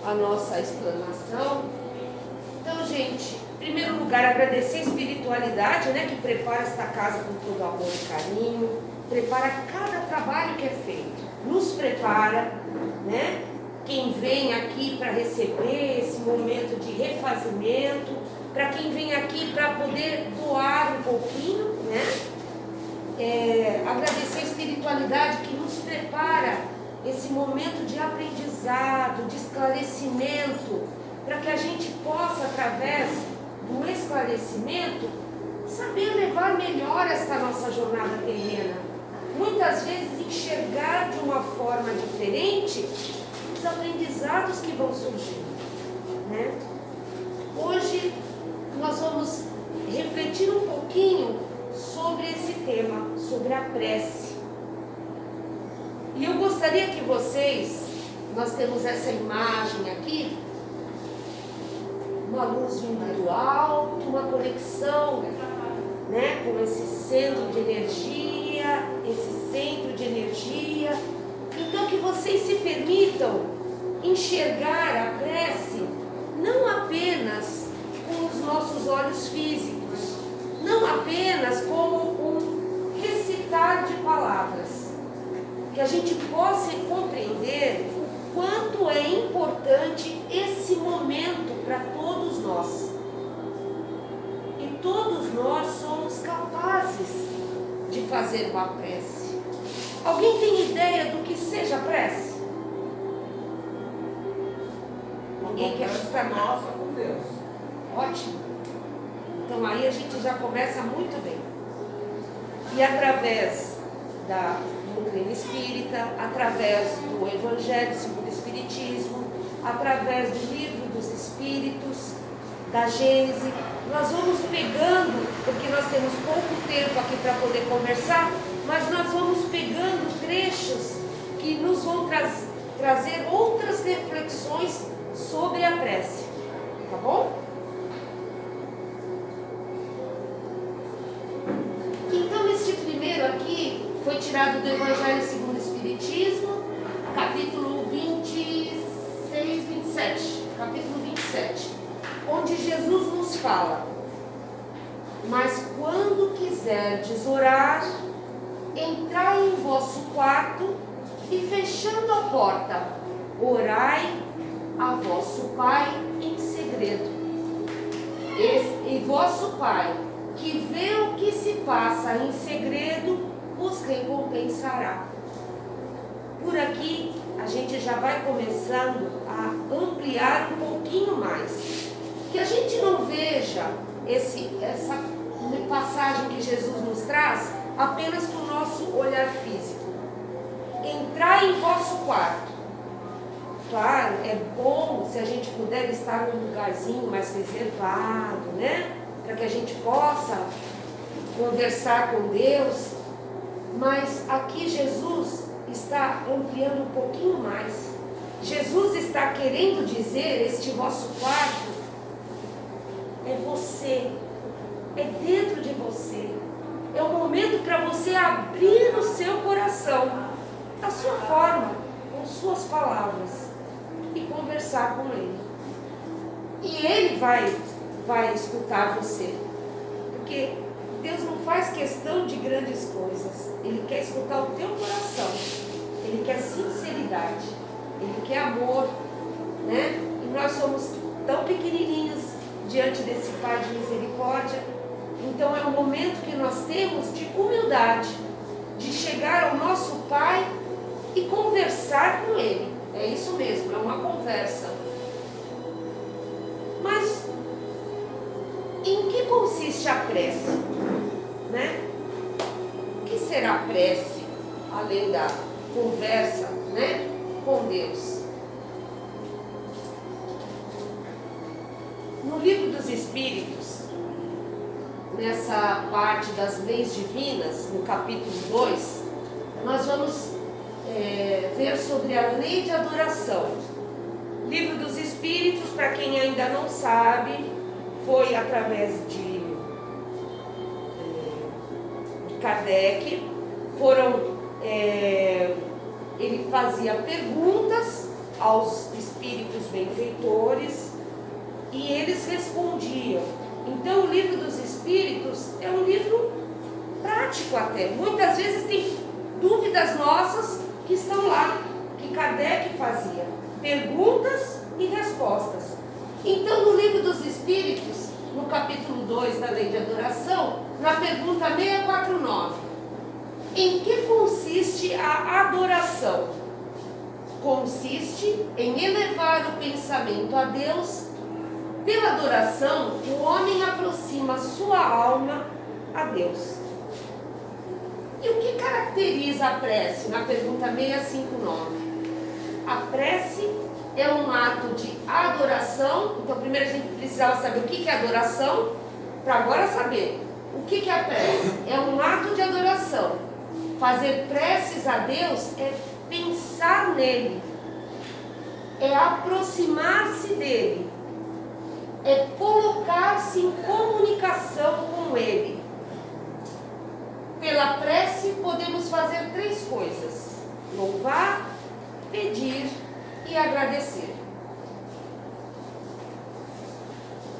a nossa explanação. Então, gente, em primeiro lugar, agradecer a espiritualidade, né, que prepara esta casa com todo amor e carinho, prepara cada trabalho que é feito, nos prepara, né? Quem vem aqui para receber esse momento de refazimento, para quem vem aqui para poder doar um pouquinho, né? Agradecer a espiritualidade que nos prepara esse momento de aprendizado, de esclarecimento, para que a gente possa, através do esclarecimento, saber levar melhor esta nossa jornada terrena. Muitas vezes enxergar de uma forma diferente os aprendizados que vão surgindo, né? Hoje nós vamos refletir um pouquinho sobre esse tema, sobre a prece. E eu gostaria que vocês, nós temos essa imagem aqui, uma luz vindo do alto, uma conexão, né, com esse centro de energia, Então que vocês se permitam enxergar a prece não apenas com os nossos olhos físicos, não apenas como um recitar de palavras, que a gente possa compreender o quanto é importante esse momento para todos nós. E todos nós somos capazes de fazer uma prece. Alguém tem ideia do que seja prece? Ninguém quer chutar nossa com Deus. Ótimo. Então aí a gente já começa muito bem. E através da doutrina espírita, através do Evangelho segundo o Espiritismo, através do Livro dos Espíritos, da Gênese, nós vamos pegando, porque nós temos pouco tempo aqui para poder conversar, mas nós vamos pegando trechos que nos vão trazer outras reflexões sobre a prece, tá bom? Então este primeiro aqui foi tirado do Evangelho segundo o Espiritismo, capítulo 26, 27, capítulo 27, onde Jesus nos fala: mas quando quiserdes orar, entrai em vosso quarto e, fechando a porta, orai a vosso Pai em segredo. E vosso Pai, que vê o que se passa em segredo, vos recompensará. Por aqui a gente já vai começando a ampliar um pouquinho mais. Que a gente não veja essa passagem que Jesus nos traz apenas com o nosso olhar físico. Entrar em vosso quarto. Claro, é bom se a gente puder estar num lugarzinho mais reservado, né? Para que a gente possa conversar com Deus. Mas aqui Jesus está ampliando um pouquinho mais. Jesus está querendo dizer: este vosso quarto é você, é dentro de você. É o momento para você abrir o seu coração, da sua forma, com suas palavras, e conversar com Ele. E Ele vai escutar você, porque Deus não faz questão de grandes coisas. Ele quer escutar o teu coração, Ele quer sinceridade, Ele quer amor, né? E nós somos tão pequenininhos diante desse Pai de misericórdia. Então é um momento que nós temos de humildade, de chegar ao nosso Pai e conversar com Ele. É isso mesmo, é uma conversa. Mas em que consiste a prece? Né? O que será a prece, além da conversa, né, com Deus? No Livro dos Espíritos, nessa parte das leis divinas, no capítulo 2, nós vamos ver sobre a lei de adoração. Livro dos Espíritos, para quem ainda não sabe, foi através de Kardec. Ele fazia perguntas aos espíritos espíritos benfeitores e eles respondiam. Então, o livro dos espíritos é um livro prático até. Muitas vezes tem dúvidas nossas que estão lá, que Kardec fazia. Perguntas e respostas. Então, no livro dos espíritos, no capítulo 2 da Lei de Adoração, na pergunta 649, em que consiste a adoração? Consiste em elevar o pensamento a Deus. Pela adoração, o homem aproxima sua alma a Deus. E o que caracteriza a prece? Na pergunta 659. A prece é um ato de adoração. Então, primeiro a gente precisava saber o que é adoração, para agora saber o que é a prece. É um ato de adoração. Fazer preces a Deus é pensar nele, é aproximar-se dele, é colocar-se em comunicação com ele. Pela prece podemos fazer 3 coisas: louvar, pedir e agradecer.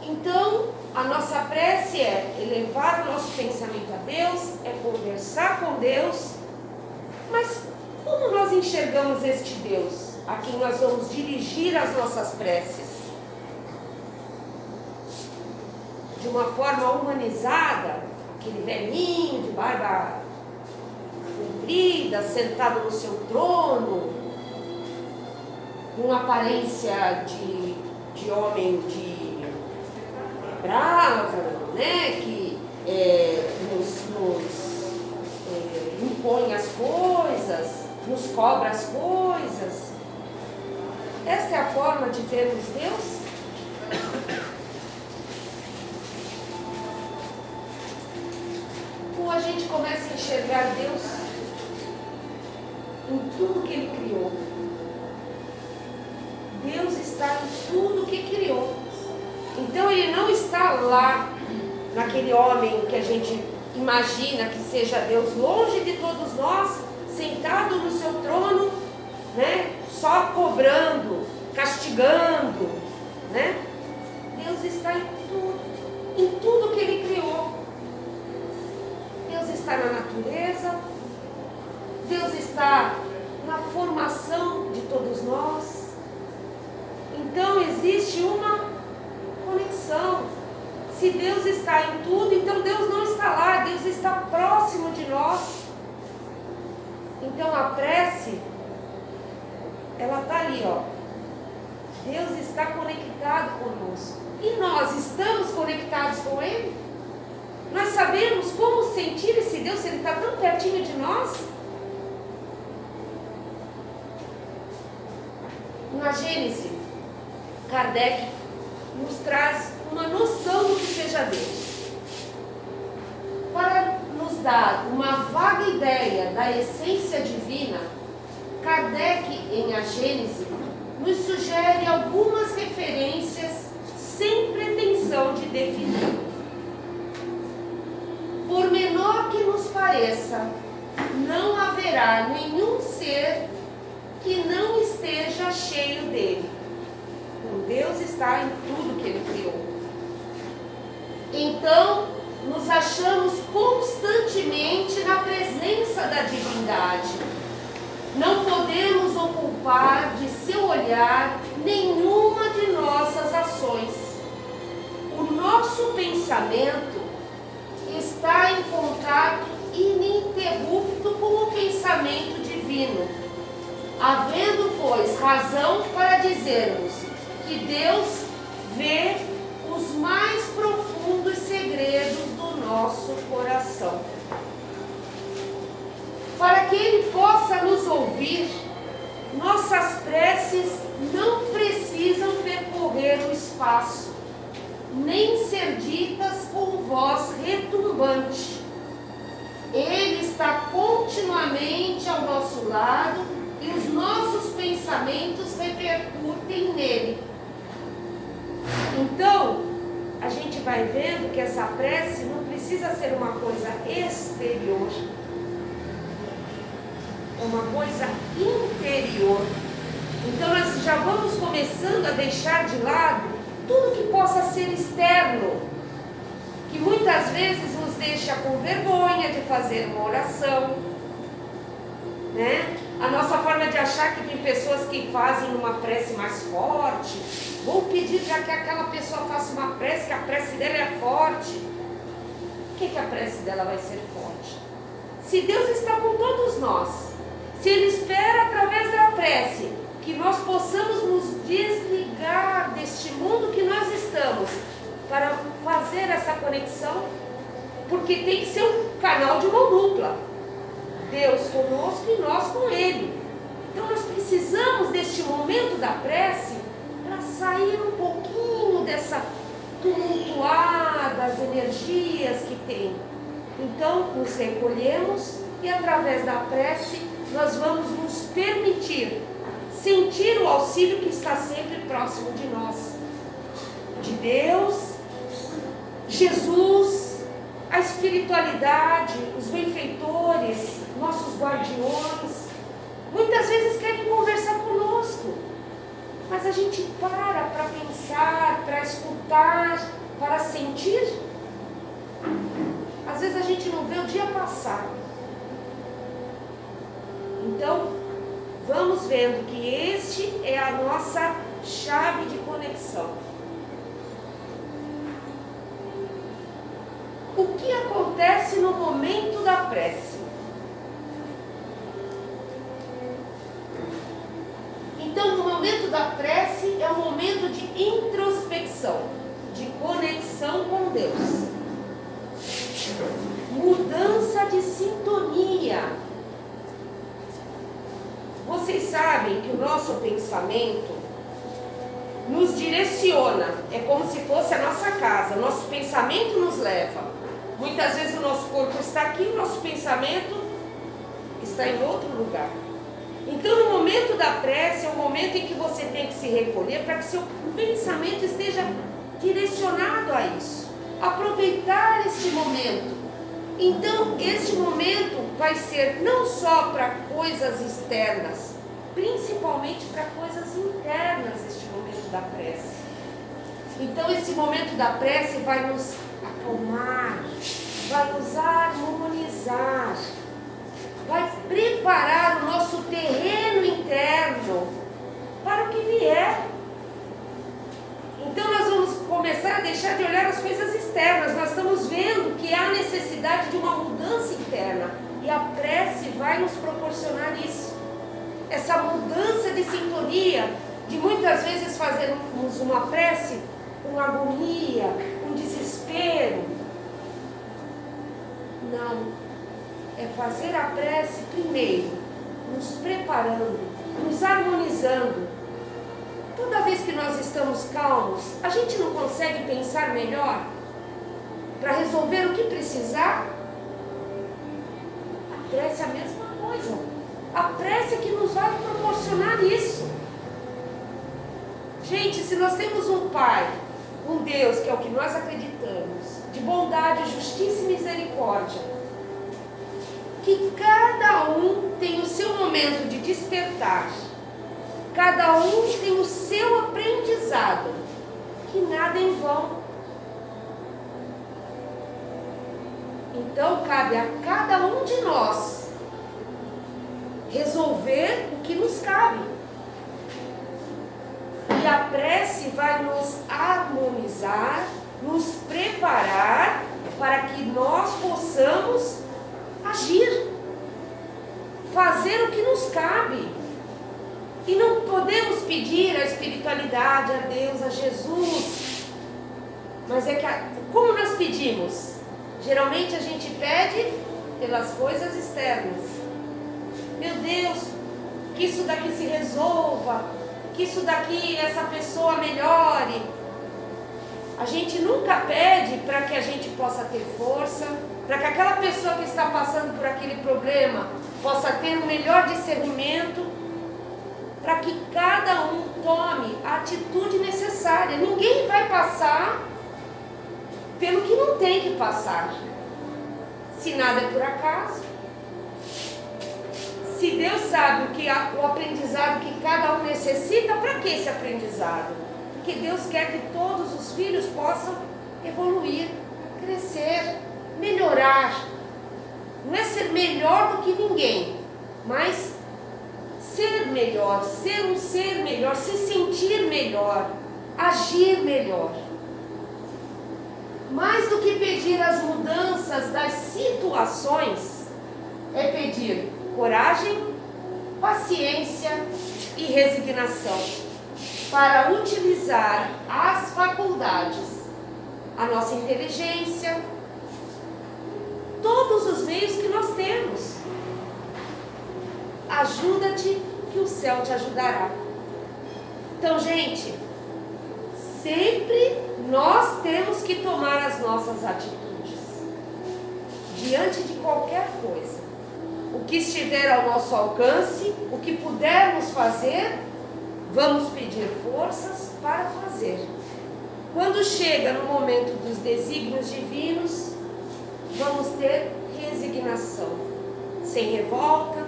Então, a nossa prece é elevar o nosso pensamento a Deus, é conversar com Deus. Mas como nós enxergamos este Deus a quem nós vamos dirigir as nossas preces? De uma forma humanizada, aquele velhinho de barba comprida, sentado no seu trono, com aparência de homem de bravo, né? Que nos impõe as coisas, nos cobra as coisas. Esta é a forma de vermos Deus? Ou a gente começa a enxergar Deus em tudo que Ele criou? Deus está em tudo que criou. Então Ele não está lá naquele homem que a gente imagina que seja Deus, longe de todos nós, sentado no seu trono, né? Só cobrando, castigando, né? Deus está em tudo que Ele criou. Deus está na natureza, Deus está na formação de todos nós. Então existe uma conexão. Se Deus está em tudo, então Deus não está lá, Deus está próximo de nós. Então a prece, ela está ali, ó. Deus está conectado conosco. E nós estamos conectados com Ele? Nós sabemos como sentir esse Deus se Ele está tão pertinho de nós? Na Gênese, Kardec nos traz uma noção do que seja Deus. Para nos dar uma vaga ideia da essência divina, Kardec, em A Gênese, nos sugere algumas referências sem pretensão de definir. Por menor que nos pareça, não haverá nenhum ser que não esteja cheio dele. Então, Deus está em tudo que Ele criou. Então, nos achamos constantemente na presença da divindade. Não podemos ocupar de seu olhar nenhuma de nossas ações. O nosso pensamento está em contato ininterrupto com o pensamento divino, havendo, pois, razão para dizermos que Deus vê os mais profundos segredos do nosso coração. Para que Ele possa nos ouvir, nossas preces não precisam percorrer o espaço, nem ser ditas com voz retumbante. Ele está continuamente ao nosso lado e os nossos pensamentos repercutem nele. Então, a gente vai vendo que essa prece não precisa ser uma coisa exterior, é uma coisa interior. Então nós já vamos começando a deixar de lado tudo que possa ser externo, que muitas vezes nos deixa com vergonha de fazer uma oração, né? A nossa forma de achar que tem pessoas que fazem uma prece mais forte, vou pedir já que aquela pessoa faça uma prece, que a prece dela é forte. Por que a prece dela vai ser forte? Se Deus está com todos nós, se Ele espera através da prece que nós possamos nos desligar deste mundo que nós estamos para fazer essa conexão, porque tem que ser um canal de mão dupla, Deus conosco e nós com Ele. Então nós precisamos deste momento da prece para sair um pouquinho dessa tumultuadas energias que tem. Então nos recolhemos e através da prece nós vamos nos permitir sentir o auxílio que está sempre próximo de nós, de Deus, Jesus, a espiritualidade, os benfeitores, nossos guardiões. Muitas vezes querem conversar conosco, mas a gente para pensar, para escutar, para sentir. Às vezes a gente não vê o dia passar. Então, vamos vendo que este é a nossa chave de conexão. O que acontece no momento da prece? Então, no momento da prece é um momento de introspecção, de conexão com Deus. Mudança de sintonia. Vocês sabem que o nosso pensamento nos direciona, é como se fosse a nossa casa, o nosso pensamento nos leva. Muitas vezes o nosso corpo está aqui, o nosso pensamento está em outro lugar. Então no momento da prece é o momento em que você tem que se recolher para que seu pensamento esteja direcionado a isso. Aproveitar este momento. Então este momento vai ser não só para coisas externas, principalmente para coisas internas, este momento da prece. Então esse momento da prece vai nos acalmar, vai nos harmonizar, vai preparar o nosso terreno interno para o que vier. Então nós vamos começar a deixar de olhar as coisas externas. Nós estamos vendo que há necessidade de uma mudança interna e a prece vai nos proporcionar isso. Essa mudança de sintonia, de muitas vezes fazermos uma prece com agonia, com desespero. Não, é fazer a prece primeiro, nos preparando, nos harmonizando. Toda vez que nós estamos calmos, a gente não consegue pensar melhor para resolver o que precisar? A prece é a mesma coisa. A prece é que nos vai proporcionar isso. Gente, se nós temos um Pai, um Deus, que é o que nós acreditamos, de bondade, justiça e misericórdia, que cada um tem o seu momento de despertar, cada um tem o seu aprendizado, que nada é em vão. Então cabe a cada um de nós resolver o que nos cabe. E a prece vai nos harmonizar, nos preparar para que nós possamos agir, fazer o que nos cabe. E não podemos pedir a espiritualidade, a Deus, a Jesus. Mas é que, como nós pedimos? Geralmente a gente pede pelas coisas externas. Meu Deus, que isso daqui se resolva, que isso daqui, essa pessoa melhore. A gente nunca pede para que a gente possa ter força, para que aquela pessoa que está passando por aquele problema possa ter um melhor discernimento, para que cada um tome a atitude necessária. Ninguém vai passar pelo que não tem que passar. Se nada é por acaso, Se Deus sabe o aprendizado que cada um necessita, para que esse aprendizado? Porque Deus quer que todos os filhos possam evoluir, crescer, melhorar. Não é ser melhor do que ninguém, mas ser melhor, ser um ser melhor, se sentir melhor, agir melhor. Mais do que pedir as mudanças das situações, é pedir coragem, paciência e resignação para utilizar as faculdades, a nossa inteligência, todos os meios que nós temos. Ajuda-te que o céu te ajudará. Então, gente, sempre nós temos que tomar as nossas atitudes diante de qualquer coisa. O que estiver ao nosso alcance, o que pudermos fazer, vamos pedir forças para fazer. Quando chega no momento dos desígnios divinos, vamos ter resignação, sem revolta,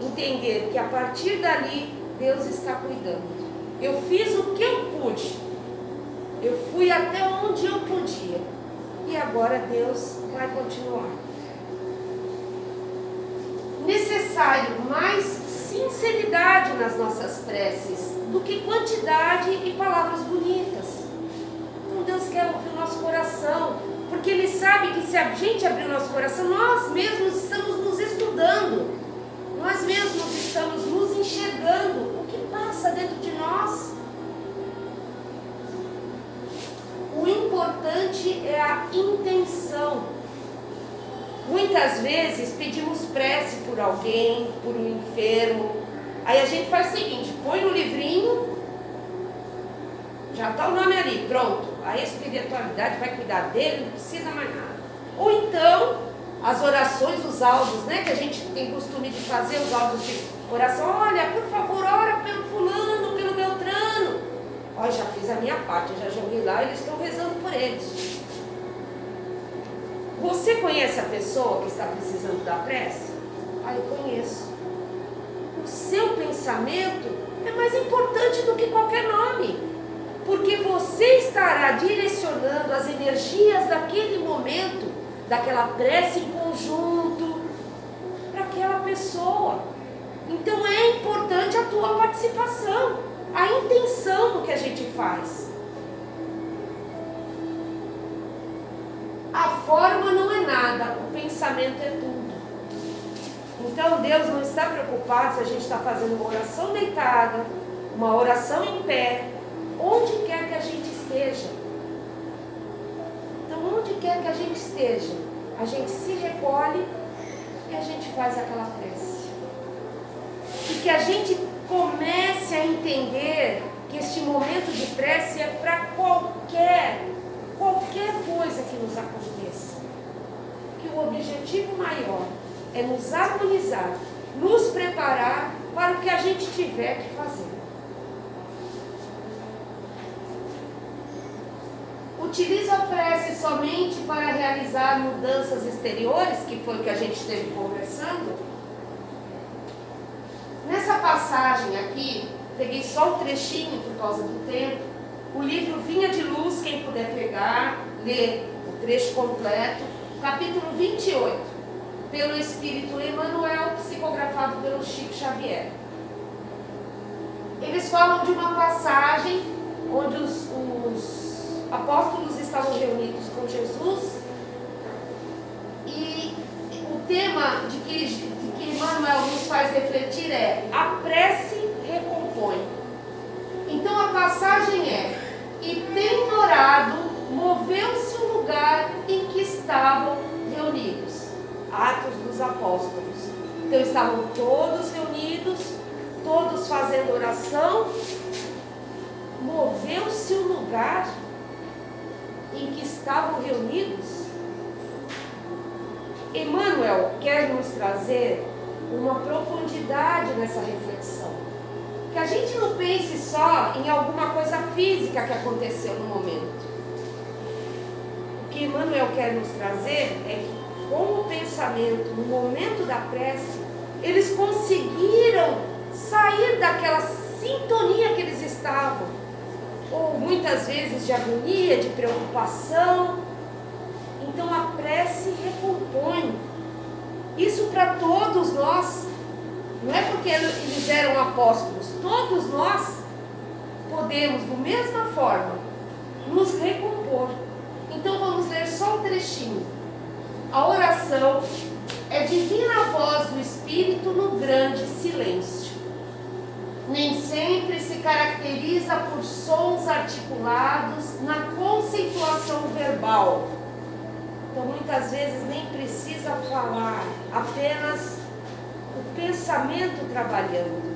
entender que a partir dali Deus está cuidando. Eu fiz o que eu pude, eu fui até onde eu podia, e agora Deus vai continuar. Necessário mais sinceridade nas nossas preces do que quantidade e palavras bonitas. Então Deus quer ouvir o nosso coração, porque Ele sabe que se a gente abrir o nosso coração, nós mesmos estamos nos estudando, nós mesmos estamos nos enxergando o que passa dentro de nós. O importante é a intenção. Muitas vezes pedimos prece por alguém, por um enfermo. Aí a gente faz o seguinte, põe no livrinho, já está o nome ali, pronto. A espiritualidade vai cuidar dele, não precisa mais nada. Ou então, as orações, os áudios, né, que a gente tem costume de fazer, os áudios de oração. Olha, por favor, ora pelo fulano, pelo Beltrano. Olha, já fiz a minha parte, eu já joguei lá, eles estão rezando por eles. Você conhece a pessoa que está precisando da prece? Ah, eu conheço. O seu pensamento é mais importante do que qualquer nome, porque você estará direcionando as energias daquele momento, daquela prece em conjunto, para aquela pessoa. Então é importante a tua participação, a intenção do que a gente faz. A forma não é nada, o pensamento é tudo. Então Deus não está preocupado se a gente está fazendo uma oração deitada, uma oração em pé, onde quer que a gente esteja. Então onde quer que a gente esteja, a gente se recolhe e a gente faz aquela prece. E que a gente comece a entender que este momento de prece é para qualquer coisa que nos aconteça. Que o objetivo maior é nos harmonizar, nos preparar para o que a gente tiver que fazer. Utilizo a prece somente para realizar mudanças exteriores, que foi o que a gente esteve conversando. Nessa passagem aqui, peguei só um trechinho por causa do tempo. O livro Vinha de Luz, quem puder pegar, ler o trecho completo, capítulo 28, pelo Espírito Emmanuel, psicografado pelo Chico Xavier. Eles falam de uma passagem onde os apóstolos estavam reunidos com Jesus e o tema de que Emmanuel nos faz refletir é: a prece recompõe. Então a passagem é: e tendo orado, moveu-se o lugar em que estavam reunidos. Atos dos Apóstolos. Então estavam todos reunidos, todos fazendo oração. Moveu-se o lugar em que estavam reunidos. Emmanuel quer nos trazer uma profundidade nessa reflexão. Que a gente não pense só em alguma coisa física que aconteceu no momento. O que Emmanuel quer nos trazer é que, com o pensamento, no momento da prece, eles conseguiram sair daquela sintonia que eles estavam, ou muitas vezes de agonia, de preocupação. Então a prece recompõe. Isso para todos nós. Não é porque eles eram apóstolos. Todos nós podemos, da mesma forma, nos recompor. Então vamos ler só um trechinho. A oração é divina voz do Espírito no grande silêncio. Nem sempre se caracteriza por sons articulados na conceituação verbal. Então muitas vezes nem precisa falar, apenas o pensamento trabalhando.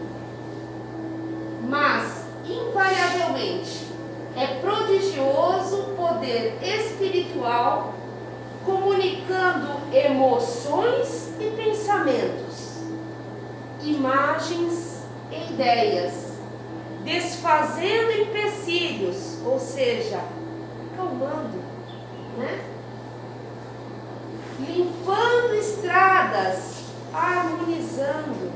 Mas, invariavelmente, é prodigioso o poder espiritual comunicando emoções e pensamentos, imagens e ideias, desfazendo empecilhos, ou seja, acalmando, né? Limpando estradas, harmonizando,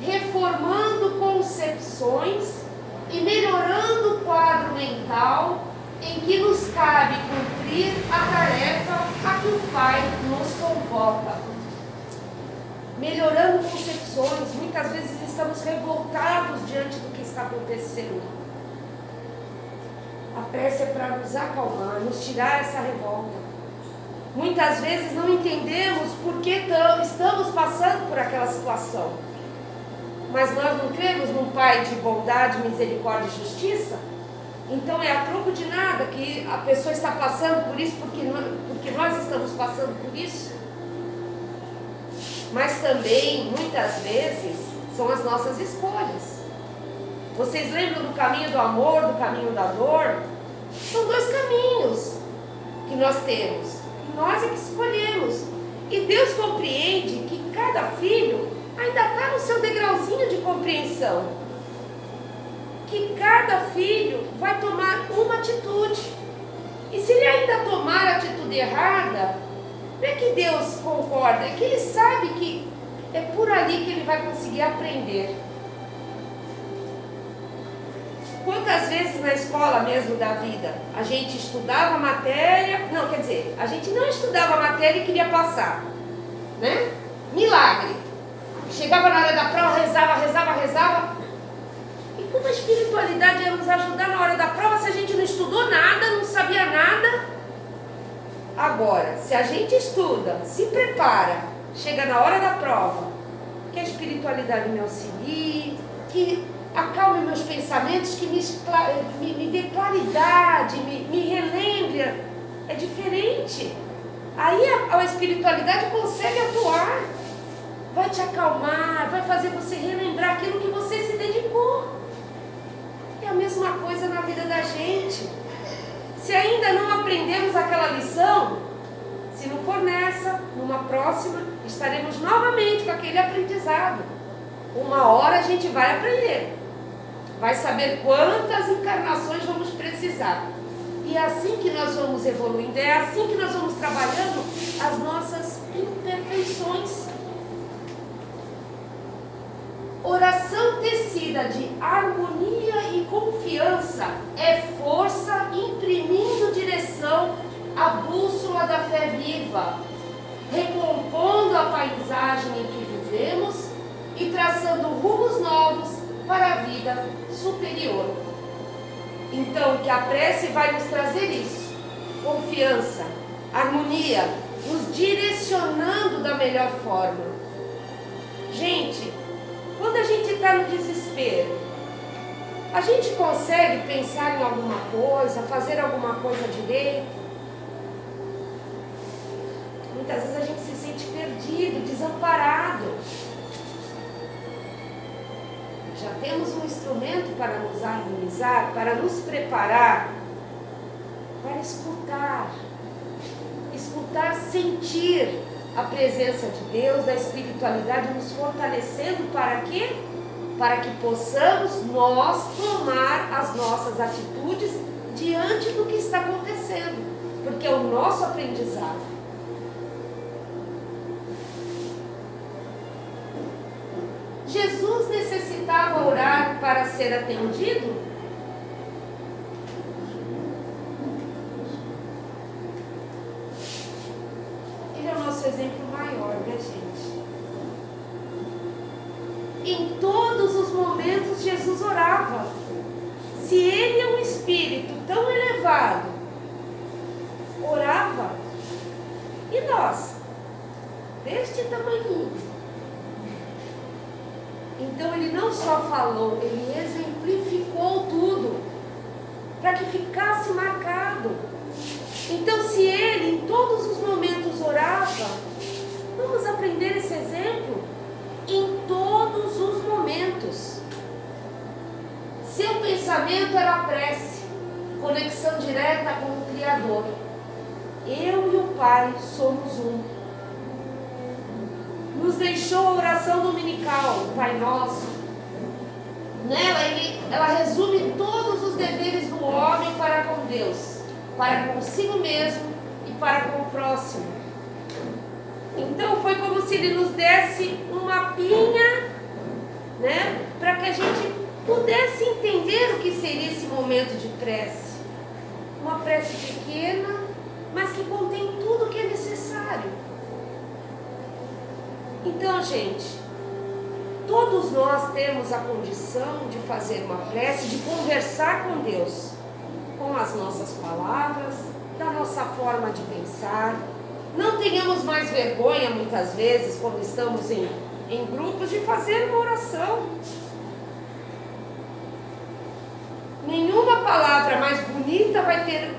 reformando concepções e melhorando o quadro mental em que nos cabe cumprir a tarefa a que o Pai nos convoca. Melhorando concepções, muitas vezes estamos revoltados diante do que está acontecendo. A prece é para nos acalmar, nos tirar essa revolta. Muitas vezes não entendemos por que estamos passando por aquela situação. Mas nós não cremos num Pai de bondade, misericórdia e justiça? Então é a troco de nada que a pessoa está passando por isso, porque nós estamos passando por isso. Mas também, muitas vezes, são as nossas escolhas. Vocês lembram do caminho do amor, do caminho da dor? São dois caminhos que nós temos. E nós é que escolhemos. E Deus compreende que cada filho ainda está no seu degrauzinho de compreensão. Que cada filho vai tomar uma atitude. E se ele ainda tomar a atitude errada, não é que Deus concorda, é que Ele sabe que é por ali que ele vai conseguir aprender. Quantas vezes na escola mesmo da vida, a gente estudava a matéria, a gente não estudava a matéria e queria passar, né? Milagre. Chegava na hora da prova, rezava. E como a espiritualidade ia nos ajudar na hora da prova se a gente não estudou nada, não sabia nada? Agora, se a gente estuda, se prepara, chega na hora da prova, que a espiritualidade me auxilie, que acalme meus pensamentos, que me dê claridade, me relembre, é diferente. Aí a espiritualidade consegue atuar, vai te acalmar, vai fazer você relembrar aquilo que você se dedicou. É a mesma coisa na vida da gente. Se ainda não aprendemos aquela lição, se não for nessa, numa próxima, estaremos novamente com aquele aprendizado. Uma hora a gente vai aprender, vai saber quantas encarnações vamos precisar. E é assim que nós vamos evoluindo, é assim que nós vamos trabalhando as nossas imperfeições. Oração tecida de harmonia e confiança é força imprimindo direção à bússola da fé viva, recompondo a paisagem em que vivemos e traçando rumos novos para a vida superior. Então, que a prece vai nos trazer isso: confiança, harmonia, nos direcionando da melhor forma. Gente, quando a gente está no desespero, a gente consegue pensar em alguma coisa, fazer alguma coisa direito? Muitas vezes a gente se sente perdido, desamparado. Já temos um instrumento para nos harmonizar, para nos preparar, para escutar, sentir a presença de Deus, da espiritualidade nos fortalecendo para quê? Para que possamos nós tomar as nossas atitudes diante do que está acontecendo, porque é o nosso aprendizado. necessitava orar para ser atendido? Ele é o nosso exemplo maior, né, gente? Em todos os momentos Jesus orava. Se ele é um espírito tão elevado, orava, e nós, deste tamanho. Então ele não só falou, ele exemplificou tudo, para que ficasse marcado. Então, se ele em todos os momentos orava, vamos aprender esse exemplo em todos os momentos. Seu pensamento era a prece, conexão direta com o Criador. Eu e o Pai somos um. Nos deixou a oração dominical, o Pai Nosso. Nela, ela resume todos os deveres do homem para com Deus, para consigo mesmo e para com o próximo. Então foi como se ele nos desse um mapinha, né, para que a gente pudesse entender o que seria esse momento de prece. Uma prece pequena, mas que contém tudo o que é necessário. Então, gente, todos nós temos a condição de fazer uma prece, de conversar com Deus, com as nossas palavras, da nossa forma de pensar. Não tenhamos mais vergonha, muitas vezes, quando estamos em grupos, de fazer uma oração. Nenhuma palavra mais bonita vai ter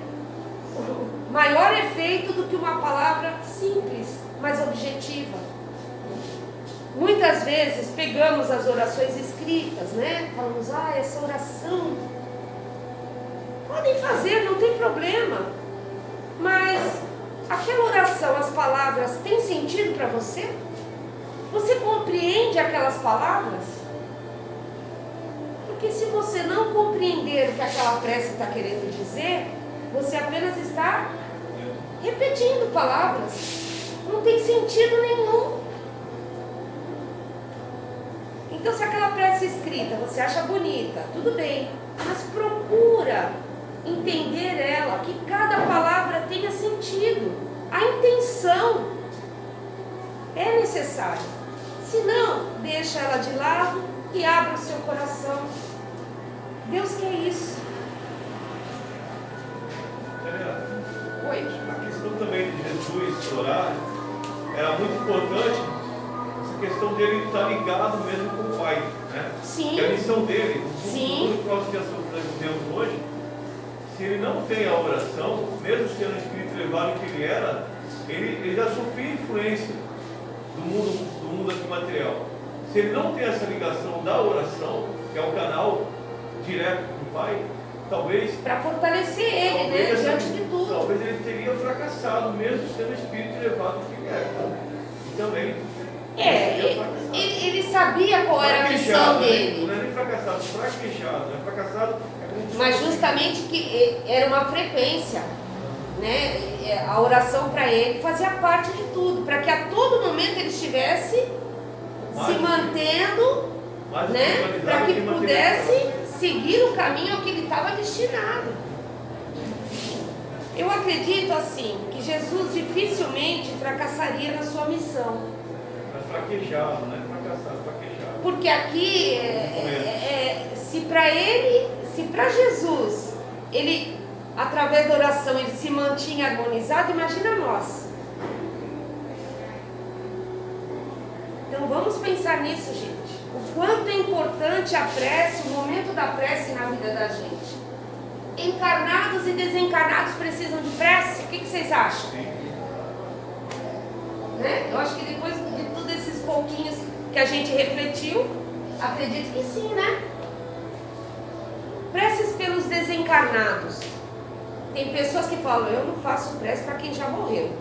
maior efeito do que uma palavra simples, mas objetiva. Muitas vezes pegamos as orações escritas, né? Falamos, essa oração podem fazer, não tem problema. Mas aquela oração, as palavras, têm sentido para você? Você compreende aquelas palavras? Porque se você não compreender o que aquela prece está querendo dizer, você apenas está repetindo palavras. Não tem sentido nenhum. Então, se aquela prece escrita você acha bonita, tudo bem, mas procura entender ela, que cada palavra tenha sentido. A intenção é necessária. Se não, deixa ela de lado e abre o seu coração. Deus quer isso. Oi. A questão também de Jesus orar era muito importante, essa questão dele estar ligado mesmo com o Pai, né? Sim. Que a missão dele, Sim. no próximo que nós vivemos hoje, se ele não tem a oração, mesmo sendo o espírito elevado que ele era, ele já sofria influência do mundo aqui material. Se ele não tem essa ligação da oração, que é o canal direto com o Pai, talvez... Para fortalecer ele, né? Diante de tudo. Talvez ele teria fracassado, mesmo sendo o espírito elevado que ele era. E também... Ele sabia qual era a missão dele. Não é nem fracassado, fraquejado. Fracassado é como... Mas justamente que era uma frequência, né? A oração para ele fazia parte de tudo, para que a todo momento ele estivesse se mantendo, né? Para que pudesse seguir o caminho ao que ele estava destinado. Eu acredito assim, que Jesus dificilmente fracassaria na sua missão. Mas fraquejado, né? Fracassado, fraquejado. Porque aqui, se para Jesus, ele, através da oração, ele se mantinha harmonizado, imagina nós. Então vamos pensar nisso, gente. O quanto é importante a prece, o momento da prece na vida da gente. Encarnados e desencarnados precisam de prece? O que vocês acham? Né? Eu acho que depois de todos esses pouquinhos que a gente refletiu, acredito que sim, né? Preces pelos desencarnados. Tem pessoas que falam, eu não faço prece para quem já morreu.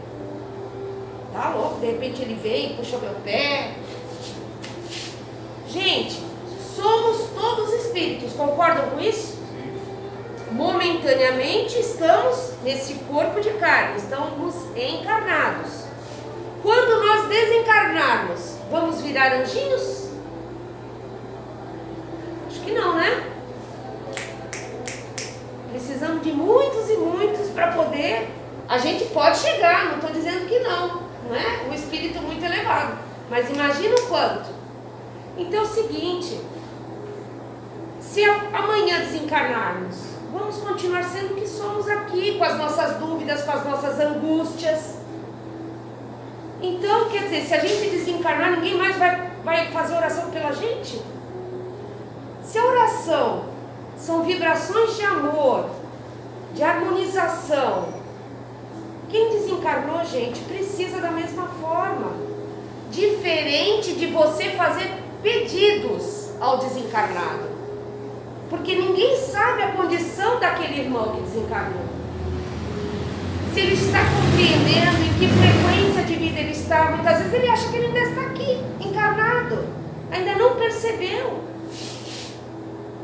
Tá louco, de repente ele vem, puxa meu pé. Gente, somos todos espíritos, concordam com isso? Momentaneamente estamos nesse corpo de carne, estamos encarnados. Quando nós desencarnarmos, vamos virar anjinhos? não, né? Precisamos de muitos e muitos para poder. A gente pode chegar, não estou dizendo que não é? Um espírito muito elevado. Mas imagina o quanto. Então é o seguinte: se amanhã desencarnarmos, vamos continuar sendo o que somos aqui, com as nossas dúvidas, com as nossas angústias. Então, quer dizer, se a gente desencarnar, ninguém mais vai fazer oração pela gente? Se a oração são vibrações de amor, de harmonização, quem desencarnou, gente, precisa da mesma forma. Diferente de você fazer pedidos ao desencarnado. Porque ninguém sabe a condição daquele irmão que desencarnou. Se ele está compreendendo em que frequência de vida ele está. Muitas vezes ele acha que ele ainda está aqui, encarnado. Ainda não percebeu.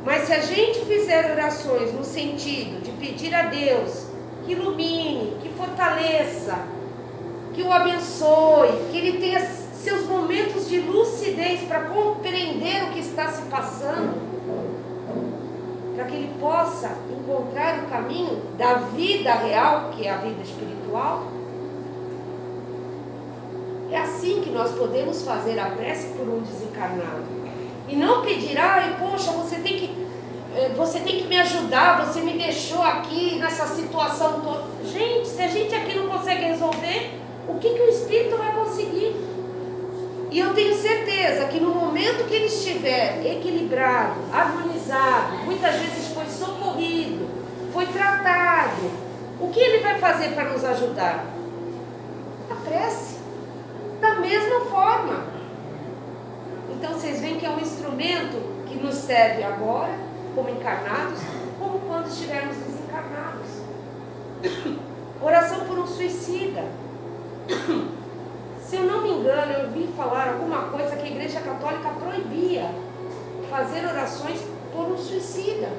Mas se a gente fizer orações no sentido de pedir a Deus que ilumine, que fortaleça, que o abençoe, que ele tenha seus momentos de lucidez para compreender o que está se passando, para que ele possa encontrar o caminho da vida real, que é a vida espiritual. É assim que nós podemos fazer a prece por um desencarnado. E não pedir, poxa, você tem que me ajudar, você me deixou aqui nessa situação toda. Gente, se a gente aqui não consegue resolver, o que o espírito vai conseguir? E eu tenho certeza que no momento que ele estiver equilibrado, harmonizado, muitas vezes foi socorrido, foi tratado, o que ele vai fazer para nos ajudar? A prece. Da mesma forma. Então vocês veem que é um instrumento que nos serve agora, como encarnados, como quando estivermos desencarnados. Oração por um suicida. Se eu não me engano, eu ouvi falar alguma coisa que a Igreja Católica proibia fazer orações por um suicida.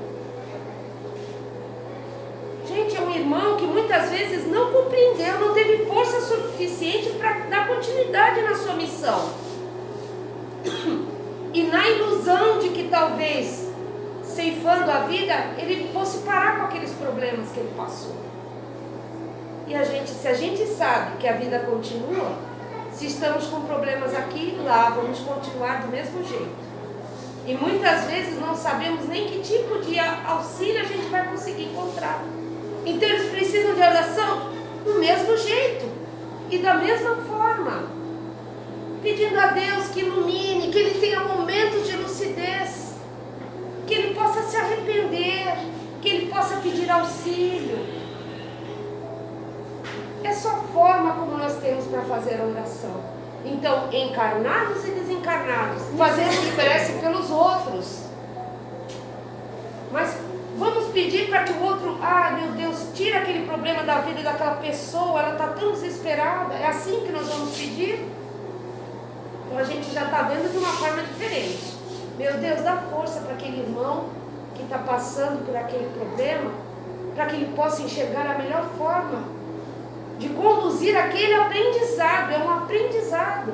Gente, é um irmão que muitas vezes não compreendeu, não teve força suficiente para dar continuidade na sua missão. E na ilusão de que talvez, ceifando a vida, ele fosse parar com aqueles problemas que ele passou. E se a gente sabe que a vida continua, se estamos com problemas aqui e lá, vamos continuar do mesmo jeito. E muitas vezes não sabemos nem que tipo de auxílio a gente vai conseguir encontrar. Então eles precisam de oração do mesmo jeito e da mesma forma, pedindo a Deus que ilumine, que ele tenha momentos de lucidez, que ele possa se arrepender, que ele possa pedir auxílio. É só a forma como nós temos para fazer a oração. Então, encarnados e desencarnados, fazer prece pelos outros. Mas vamos pedir para que o outro, meu Deus, tira aquele problema da vida daquela pessoa, ela está tão desesperada. É assim que nós vamos pedir? Então a gente já está vendo de uma forma diferente. Meu Deus, dá força para aquele irmão que está passando por aquele problema, para que ele possa enxergar a melhor forma de conduzir aquele aprendizado. É um aprendizado.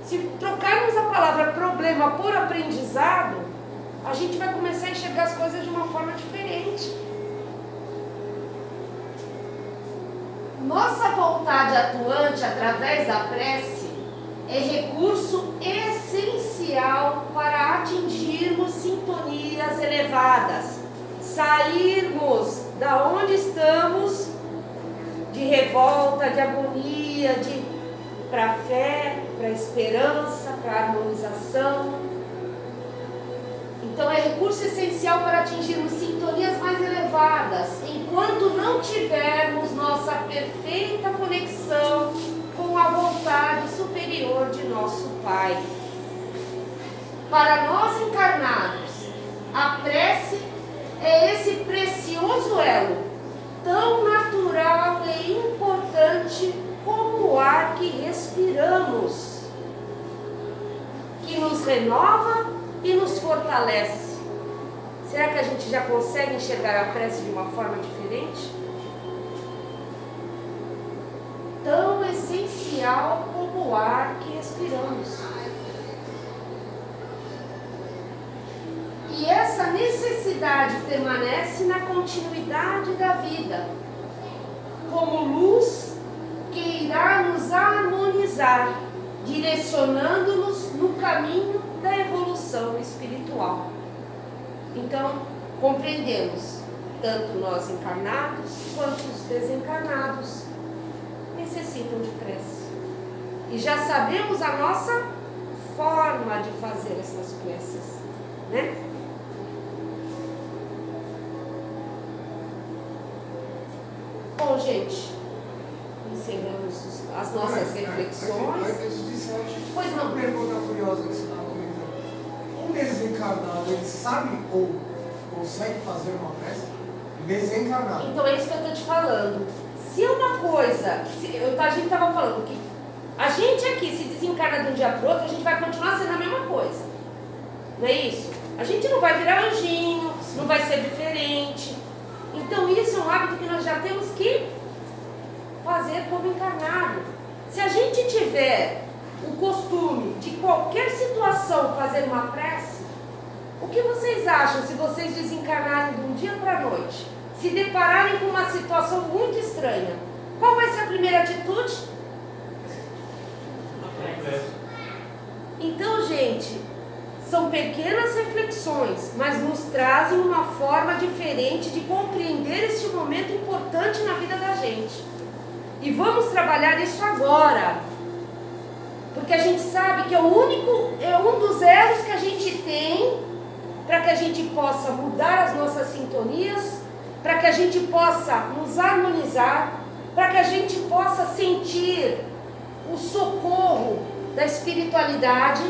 Se trocarmos a palavra problema por aprendizado, a gente vai começar a enxergar as coisas de uma forma diferente. Nossa vontade atuante através da prece é recurso essencial para atingirmos sintonias elevadas, sairmos da onde estamos, de revolta, de agonia, para a fé, para a esperança, para a harmonização. Então é recurso essencial para atingirmos sintonias mais elevadas, enquanto não tivermos nossa perfeita conexão com a vontade superior de nosso Pai. Para nós encarnados, a prece é esse precioso elo, tão natural e importante como o ar que respiramos, que nos renova e nos fortalece. Será que a gente já consegue enxergar a prece de uma forma diferente? Tão essencial como o ar que respiramos. E essa necessidade permanece na continuidade da vida, como luz que irá nos harmonizar, direcionando-nos no caminho da evolução espiritual. Então, compreendemos, tanto nós encarnados quanto os desencarnados necessitam de prece. E já sabemos a nossa forma de fazer essas preces, né? Bom, gente, encerramos as nossas reflexões. Pois não. Uma pergunta curiosa que você estava comentando. Um desencarnado, ele sabe ou consegue fazer uma prece? Desencarnado. Então é isso que eu estou te falando. Se uma coisa, a gente estava falando que a gente aqui se desencarna de um dia para o outro, a gente vai continuar sendo a mesma coisa. Não é isso? A gente não vai virar anjinho, não vai ser diferente. Então isso é um hábito que nós já temos que fazer como encarnado. Se a gente tiver o costume de qualquer situação fazer uma prece, o que vocês acham se vocês desencarnarem de um dia para a noite? Se depararem com uma situação muito estranha, qual vai ser a primeira atitude? Então, gente, são pequenas reflexões, mas nos trazem uma forma diferente de compreender este momento importante na vida da gente. E vamos trabalhar isso agora, porque a gente sabe que é um dos elos que a gente tem para que a gente possa mudar as nossas sintonias, para que a gente possa nos harmonizar, para que a gente possa sentir o socorro da espiritualidade,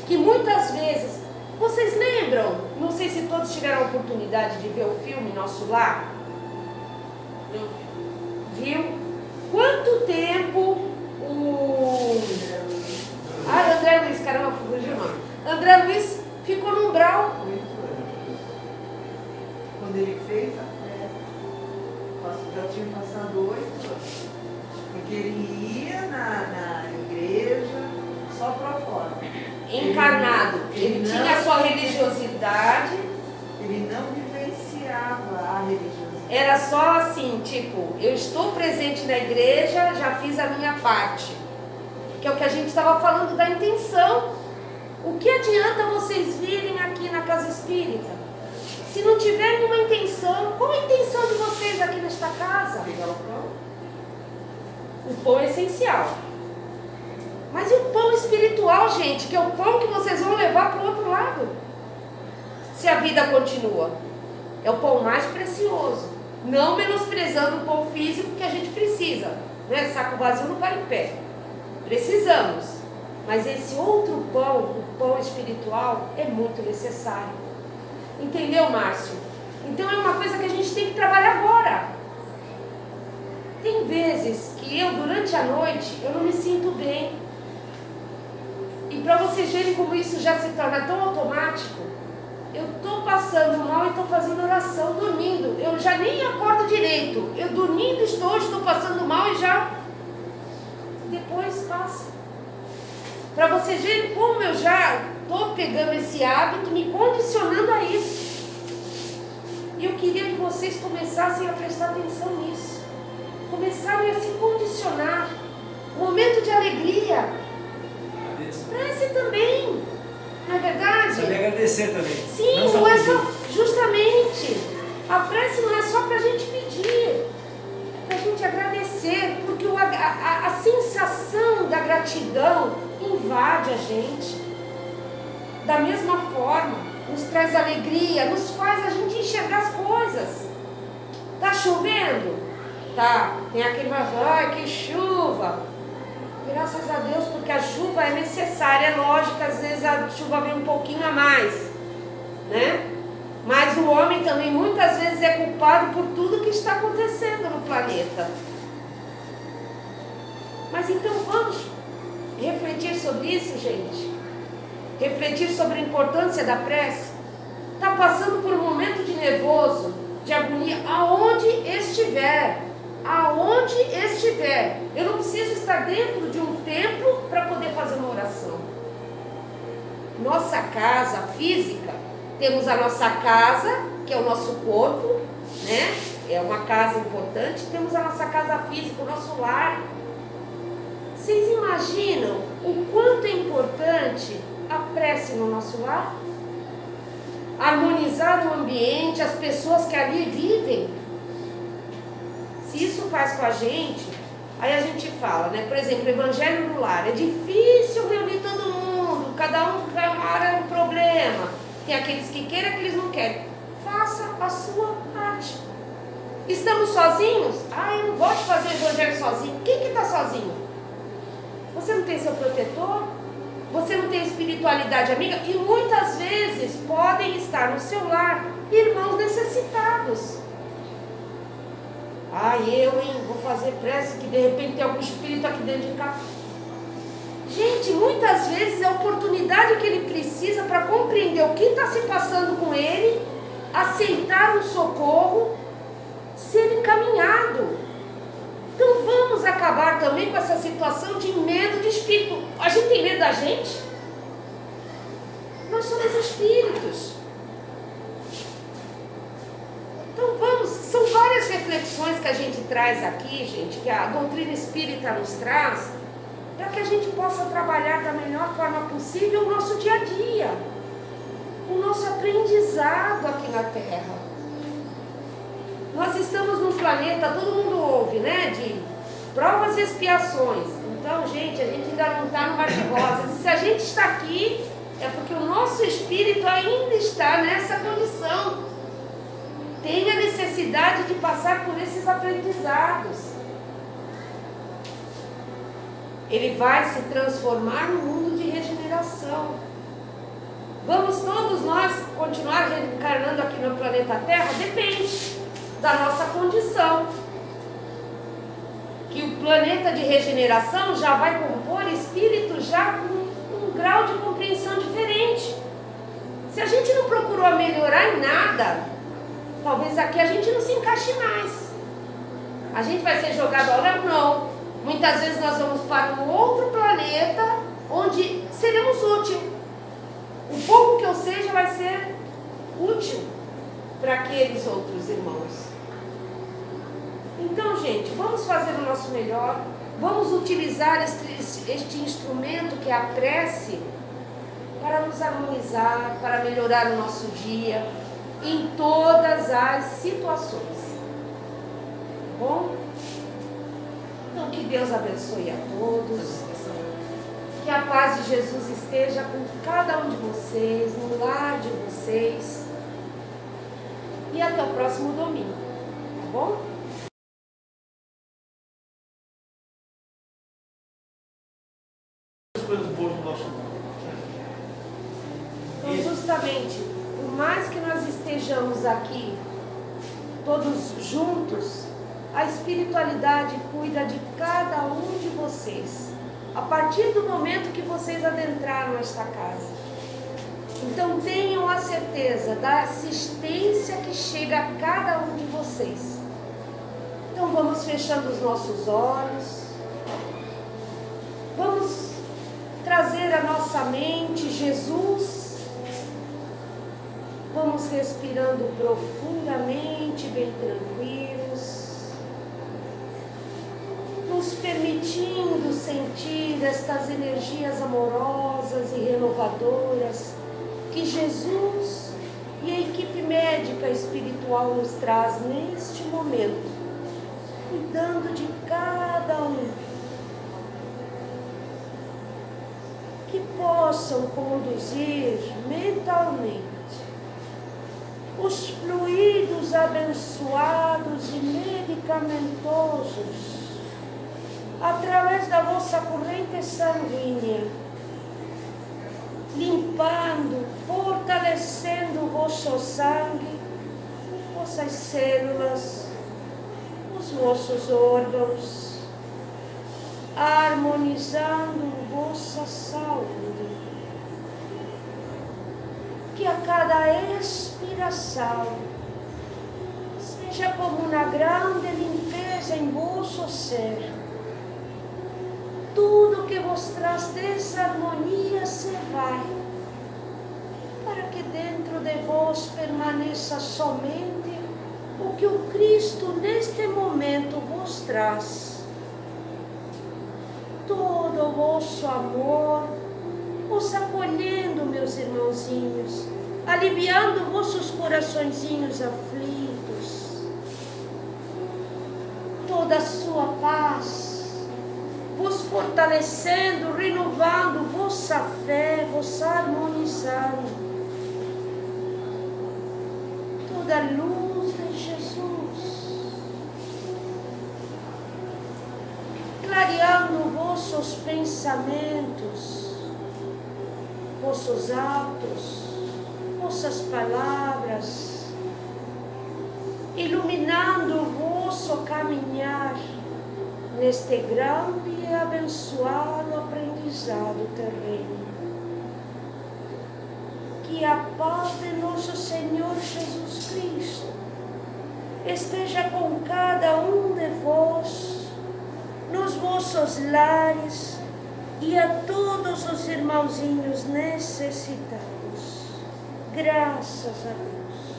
que muitas vezes, vocês lembram, não sei se todos tiveram a oportunidade de ver o filme Nosso Lar? Viu? Quanto tempo André Luiz, caramba, fugiu o nome. André Luiz ficou no umbral. Quando ele fez a prece, já tinha passado 8 anos. Porque ele ia na igreja só para fora. Encarnado. Ele tinha a sua religiosidade. Ele não vivenciava a religiosidade. Era só assim, tipo, eu estou presente na igreja, já fiz a minha parte. Que é o que a gente estava falando da intenção. O que adianta vocês virem aqui na casa espírita? Se não tiverem uma intenção, qual a intenção de vocês aqui nesta casa? Pegar o pão? O pão é essencial. Mas e o pão espiritual, gente? Que é o pão que vocês vão levar para o outro lado. Se a vida continua. É o pão mais precioso. Não menosprezando o pão físico que a gente precisa. Né? Saco vazio não para em pé. Precisamos. Mas esse outro pão, o pão espiritual, é muito necessário. Entendeu, Márcio? Então é uma coisa que a gente tem que trabalhar agora. Tem vezes que eu, durante a noite, eu não me sinto bem. E para vocês verem como isso já se torna tão automático, eu estou passando mal e estou fazendo oração, dormindo. Eu já nem acordo direito. Eu dormindo estou passando mal e já... Depois passa. Para vocês verem como eu já estou pegando esse hábito, me condicionando a isso. E eu queria que vocês começassem a prestar atenção nisso. Começarem a se condicionar. Momento de alegria. Prece também. Não é verdade? Saber agradecer também. Sim, não é só... Justamente. A prece não é só para a gente pedir. É para a gente agradecer. Porque a sensação da gratidão invade a gente. Da mesma forma, nos traz alegria, nos faz a gente enxergar as coisas. Tá chovendo? Tá. Tem aquele ai, que chuva. Graças a Deus, porque a chuva é necessária. É lógico, às vezes a chuva vem um pouquinho a mais, né? Mas o homem também muitas vezes é culpado por tudo que está acontecendo no planeta. Mas então vamos refletir sobre isso, gente. Refletir sobre a importância da prece. Está passando por um momento de nervoso, de agonia, aonde estiver. Aonde estiver. Eu não preciso estar dentro de um templo para poder fazer uma oração. Nossa casa física Temos a nossa casa, que é o nosso corpo, né? É uma casa importante. Temos a nossa casa física, o nosso lar. Vocês imaginam o quanto é importante a prece no nosso lar? Harmonizar o ambiente, as pessoas que ali vivem. Se isso faz com a gente, aí a gente fala, né? Por exemplo, Evangelho no Lar. É difícil reunir todo mundo, cada um é um problema. Tem aqueles que querem, aqueles que não querem. Faça a sua parte. Estamos sozinhos? Eu não gosto de fazer o Evangelho sozinho. Quem que está sozinho? Você não tem seu protetor? Você não tem espiritualidade amiga? E muitas vezes podem estar no seu lar irmãos necessitados. Vou fazer prece que de repente tem algum espírito aqui dentro de casa. Gente, muitas vezes é a oportunidade que ele precisa para compreender o que está se passando com ele, aceitar um socorro, ser encaminhado. Então vamos acabar também com essa situação de medo de espírito. A gente tem medo da gente? Nós somos espíritos. Então vamos, são várias reflexões que a gente traz aqui, gente, que a doutrina espírita nos traz, para que a gente possa trabalhar da melhor forma possível o nosso dia a dia, o nosso aprendizado aqui na Terra. Nós estamos num planeta, todo mundo ouve, né, de provas e expiações. Então, gente, a gente ainda não está no mar de rosas. E se a gente está aqui, é porque o nosso espírito ainda está nessa condição. Tem a necessidade de passar por esses aprendizados. Ele vai se transformar no mundo de regeneração. Vamos todos nós continuar reencarnando aqui no planeta Terra? Depende da nossa condição. Que o planeta de regeneração já vai compor espíritos já com um grau de compreensão diferente. Se a gente não procurou melhorar em nada, talvez aqui a gente não se encaixe mais. A gente vai ser jogado ao lado? Não. Muitas vezes nós vamos para um outro planeta onde seremos úteis. O pouco que eu seja vai ser útil para aqueles outros irmãos. Então, gente, vamos fazer o nosso melhor. Vamos utilizar este instrumento que é a prece para nos harmonizar, para melhorar o nosso dia em todas as situações. Tá bom? Então, que Deus abençoe a todos. Que a paz de Jesus esteja com cada um de vocês, no lar de vocês. E até o próximo domingo. Tá bom? As coisas boas do nosso mundo. Então, justamente, por mais que nós estejamos aqui todos juntos, a espiritualidade cuida de cada um de vocês, a partir do momento que vocês adentraram esta casa. Então tenham a certeza da assistência que chega a cada um de vocês. Então vamos fechando os nossos olhos, vamos trazer à nossa mente Jesus. Vamos respirando profundamente, bem tranquilos, nos permitindo sentir estas energias amorosas e renovadoras que Jesus e a equipe médica espiritual nos traz neste momento, cuidando de cada um, que possam conduzir mentalmente os fluidos abençoados e medicamentosos através da vossa corrente sanguínea, limpando, fortalecendo o vosso sangue, vossas células, os vossos órgãos, harmonizando vossa saúde. Que a cada expiração seja como uma grande limpeza em vosso ser. Tudo que vos traz desarmonia se vai, para que dentro de vós permaneça somente o que o Cristo neste momento vos traz. Todo o vosso amor, os acolhendo, meus irmãozinhos, aliviando vossos coraçõezinhos aflitos, toda a sua paz, vos fortalecendo, renovando vossa fé, vos harmonizando, toda a luz de Jesus, clareando vossos pensamentos, vossos atos, vossas palavras, iluminando o vosso caminhar neste grande e abençoado aprendizado terreno. Que a paz de nosso Senhor Jesus Cristo esteja com cada um de vós, nos vossos lares e a todos os irmãozinhos necessitados. Graças a Deus.